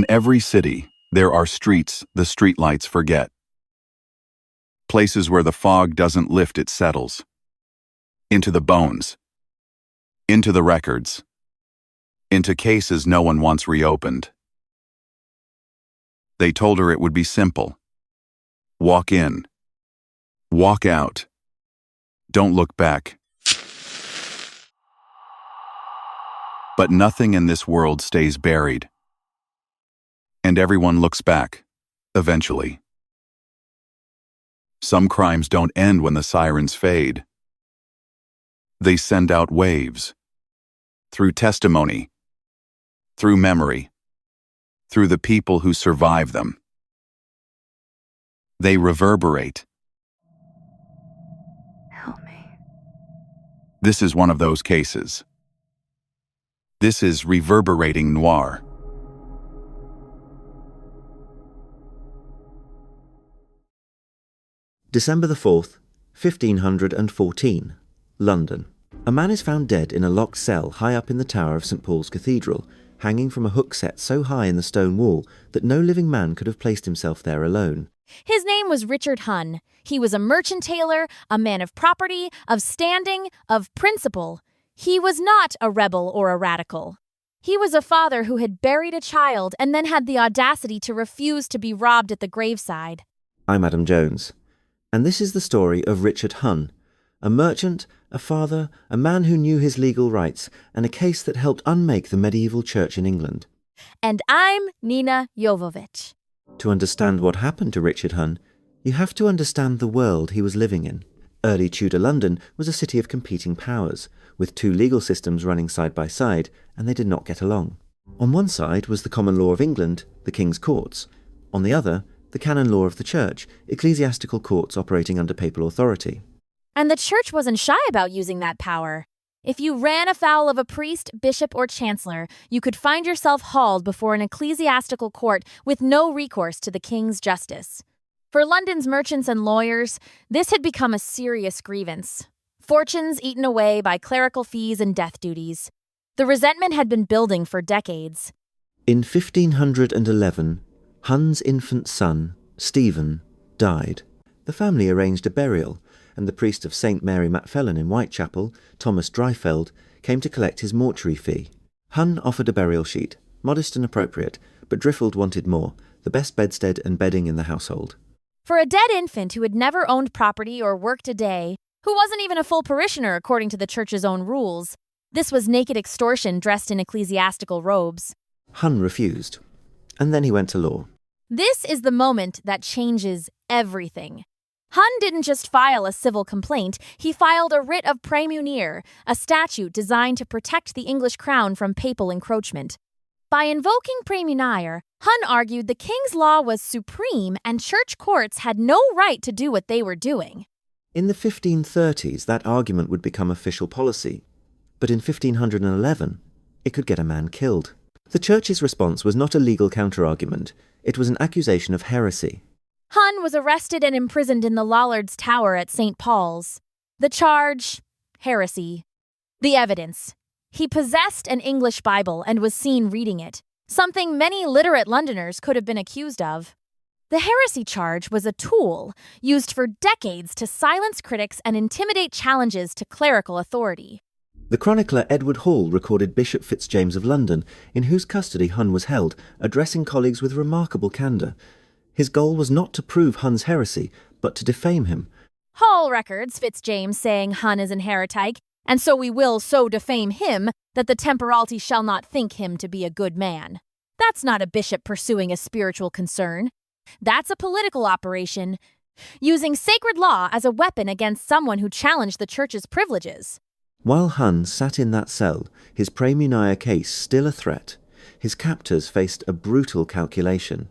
In every city, there are streets the streetlights forget. Places where the fog doesn't lift, it settles. Into the bones. Into the records. Into cases no one wants reopened. They told her it would be simple. Walk in. Walk out. Don't look back. But nothing in this world stays buried. And everyone looks back, eventually. Some crimes don't end when the sirens fade. They send out waves. Through testimony. Through memory. Through the people who survive them. They reverberate. Help me. This is one of those cases. This is reverberating noir. December the 4th, 1514, London. A man is found dead in a locked cell high up in the tower of St. Paul's Cathedral, hanging from a hook set so high in the stone wall that no living man could have placed himself there alone. His name was Richard Hunne. He was a merchant tailor, a man of property, of standing, of principle. He was not a rebel or a radical. He was a father who had buried a child and then had the audacity to refuse to be robbed at the graveside. I'm Adam Jones, and this is the story of Richard Hunne, a merchant, a father, a man who knew his legal rights, and a case that helped unmake the medieval church in England. And I'm Nina Jovovich. To understand what happened to Richard Hunne, you have to understand the world he was living in. Early Tudor London was a city of competing powers, with two legal systems running side by side, and they did not get along. On one side was the common law of England, the King's Courts. On the other, the canon law of the Church, ecclesiastical courts operating under papal authority. And the church wasn't shy about using that power. If you ran afoul of a priest, bishop, or chancellor, you could find yourself hauled before an ecclesiastical court with no recourse to the king's justice. For London's merchants and lawyers, this had become a serious grievance. Fortunes eaten away by clerical fees and death duties. The resentment had been building for decades. In 1511, Hunne's infant son, Stephen, died. The family arranged a burial, and the priest of St. Mary Matfelon in Whitechapel, Thomas Dryfeld, came to collect his mortuary fee. Hunne offered a burial sheet, modest and appropriate, but Dryfeld wanted more, the best bedstead and bedding in the household. For a dead infant who had never owned property or worked a day, who wasn't even a full parishioner according to the church's own rules, this was naked extortion dressed in ecclesiastical robes. Hunne refused, and then he went to law. This is the moment that changes everything. Hunne didn't just file a civil complaint, he filed a writ of Praemunire, a statute designed to protect the English crown from papal encroachment. By invoking Praemunire, Hunne argued the king's law was supreme and church courts had no right to do what they were doing. In the 1530s, that argument would become official policy, but in 1511, it could get a man killed. The church's response was not a legal counter-argument, it was an accusation of heresy. Hunne was arrested and imprisoned in the Lollards Tower at St. Paul's. The charge, heresy. The evidence. He possessed an English Bible and was seen reading it, something many literate Londoners could have been accused of. The heresy charge was a tool used for decades to silence critics and intimidate challenges to clerical authority. The chronicler Edward Hall recorded Bishop Fitzjames of London, in whose custody Hunne was held, addressing colleagues with remarkable candour. His goal was not to prove Hunne's heresy, but to defame him. Hall records Fitzjames saying Hunne is an heretic, and so we will so defame him that the temporality shall not think him to be a good man. That's not a bishop pursuing a spiritual concern. That's a political operation, using sacred law as a weapon against someone who challenged the church's privileges. While Hunne sat in that cell, his Praemunire case still a threat, his captors faced a brutal calculation.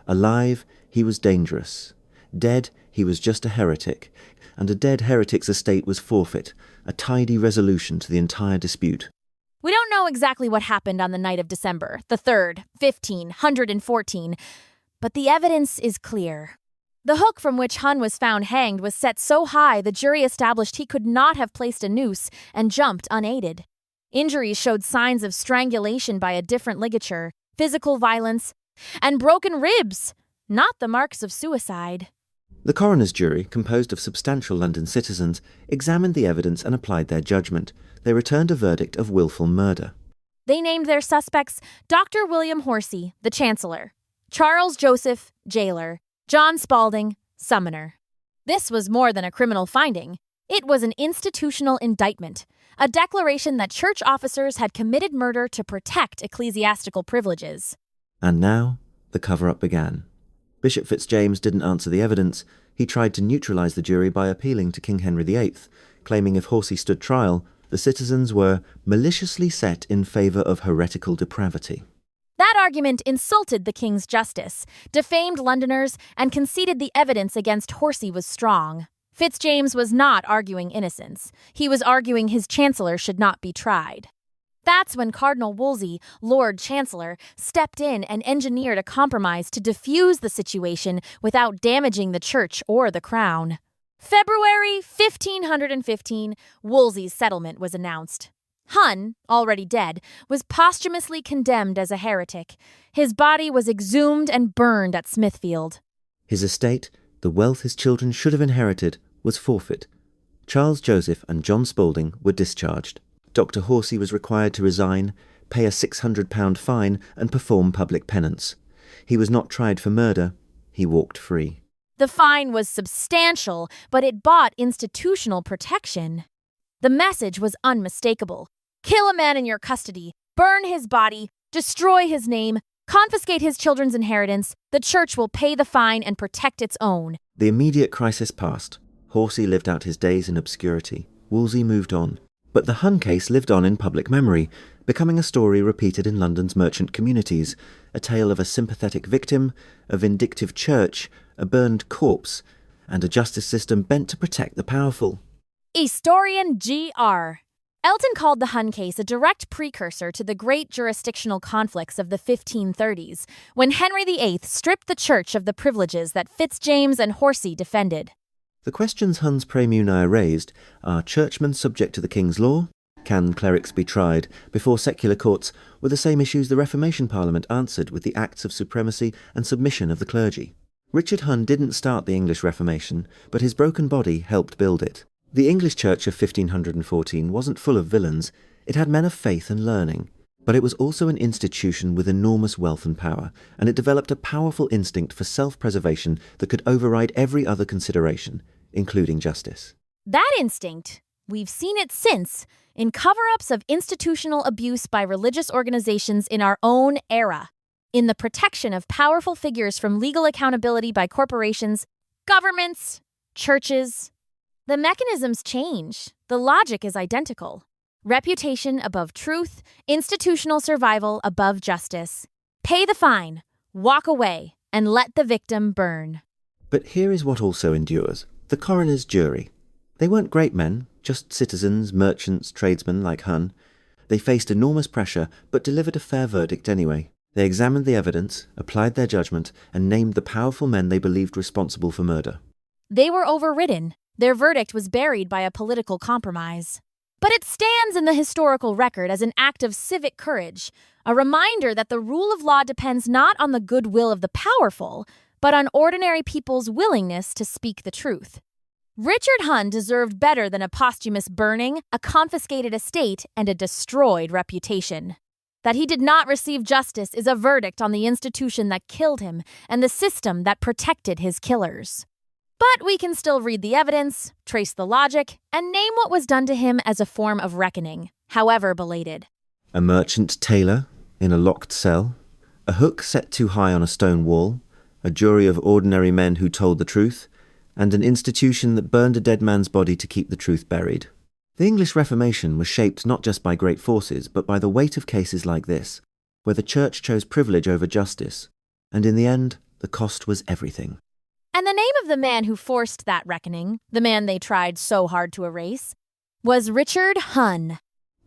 Alive, he was dangerous. Dead, he was just a heretic, and a dead heretic's estate was forfeit, a tidy resolution to the entire dispute. We don't know exactly what happened on the night of December, the 3rd, 1514, but the evidence is clear. The hook from which Hunne was found hanged was set so high the jury established he could not have placed a noose and jumped unaided. Injuries showed signs of strangulation by a different ligature, physical violence, And broken ribs, not the marks of suicide. The coroner's jury, composed of substantial London citizens, examined the evidence and applied their judgment. They returned a verdict of willful murder. They named their suspects Dr. William Horsey, the Chancellor, Charles Joseph, jailer, John Spalding, summoner. This was more than a criminal finding. It was an institutional indictment, a declaration that church officers had committed murder to protect ecclesiastical privileges. And now, the cover-up began. Bishop Fitzjames didn't answer the evidence. He tried to neutralise the jury by appealing to King Henry VIII, claiming if Horsey stood trial, the citizens were maliciously set in favour of heretical depravity. That argument insulted the king's justice, defamed Londoners, and conceded the evidence against Horsey was strong. Fitzjames was not arguing innocence. He was arguing his chancellor should not be tried. That's when Cardinal Wolsey, Lord Chancellor, stepped in and engineered a compromise to defuse the situation without damaging the church or the crown. February 1515, Wolsey's settlement was announced. Hunne, already dead, was posthumously condemned as a heretic. His body was exhumed and burned at Smithfield. His estate, the wealth his children should have inherited, was forfeit. Charles Joseph and John Spalding were discharged. Dr. Horsey was required to resign, pay a £600 fine, and perform public penance. He was not tried for murder. He walked free. The fine was substantial, but it bought institutional protection. The message was unmistakable. Kill a man in your custody, burn his body, destroy his name, confiscate his children's inheritance. The church will pay the fine and protect its own. The immediate crisis passed. Horsey lived out his days in obscurity. Wolsey moved on. But the Hunne case lived on in public memory, becoming a story repeated in London's merchant communities, a tale of a sympathetic victim, a vindictive church, a burned corpse, and a justice system bent to protect the powerful. Historian G.R. Elton called the Hunne case a direct precursor to the great jurisdictional conflicts of the 1530s, when Henry VIII stripped the church of the privileges that Fitzjames and Horsey defended. The questions Hunne's Praemunire raised are churchmen subject to the king's law? Can clerics be tried before secular courts? Were the same issues the Reformation Parliament answered with the Acts of Supremacy and Submission of the clergy. Richard Hunne didn't start the English Reformation, but his broken body helped build it. The English Church of 1514 wasn't full of villains. It had men of faith and learning. But it was also an institution with enormous wealth and power, and it developed a powerful instinct for self-preservation that could override every other consideration, including justice. That instinct, we've seen it since, in cover-ups of institutional abuse by religious organizations in our own era, in the protection of powerful figures from legal accountability by corporations, governments, churches. The mechanisms change. The logic is identical. Reputation above truth, institutional survival above justice. Pay the fine, walk away, and let the victim burn. But here is what also endures. The coroner's jury. They weren't great men, just citizens, merchants, tradesmen like Hunne. They faced enormous pressure, but delivered a fair verdict anyway. They examined the evidence, applied their judgment, and named the powerful men they believed responsible for murder. They were overridden. Their verdict was buried by a political compromise. But it stands in the historical record as an act of civic courage, a reminder that the rule of law depends not on the goodwill of the powerful, but on ordinary people's willingness to speak the truth. Richard Hunne deserved better than a posthumous burning, a confiscated estate, and a destroyed reputation. That he did not receive justice is a verdict on the institution that killed him and the system that protected his killers. But we can still read the evidence, trace the logic, and name what was done to him as a form of reckoning, however belated. A merchant tailor in a locked cell, a hook set too high on a stone wall, a jury of ordinary men who told the truth, and an institution that burned a dead man's body to keep the truth buried. The English Reformation was shaped not just by great forces, but by the weight of cases like this, where the church chose privilege over justice, and in the end, the cost was everything. And the name of the man who forced that reckoning, the man they tried so hard to erase, was Richard Hunne.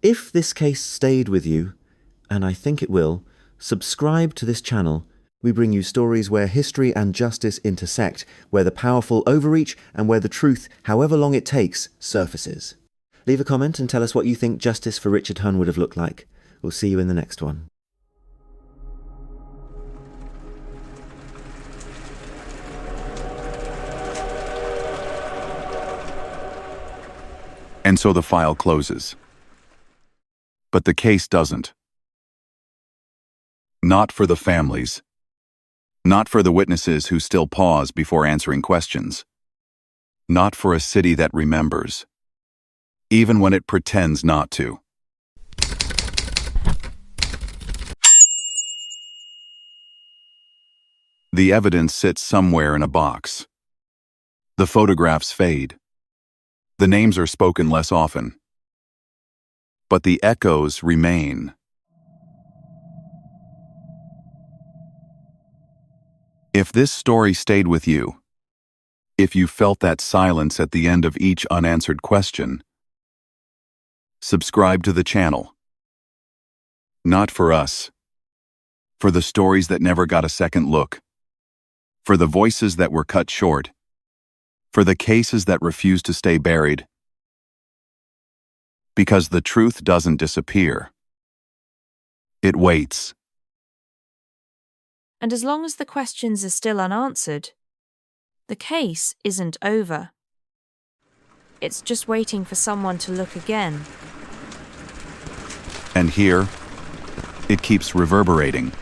If this case stayed with you, and I think it will, subscribe to this channel. We bring you stories where history and justice intersect, where the powerful overreach, and where the truth, however long it takes, surfaces. Leave a comment and tell us what you think justice for Richard Hunne would have looked like. We'll see you in the next one. And so the file closes. But the case doesn't. Not for the families. Not for the witnesses who still pause before answering questions. Not for a city that remembers, even when it pretends not to. The evidence sits somewhere in a box. The photographs fade. The names are spoken less often. But the echoes remain. If this story stayed with you, if you felt that silence at the end of each unanswered question, subscribe to the channel. Not for us. For the stories that never got a second look. For the voices that were cut short. For the cases that refuse to stay buried. Because the truth doesn't disappear. It waits. And as long as the questions are still unanswered, the case isn't over. It's just waiting for someone to look again. And here, it keeps reverberating.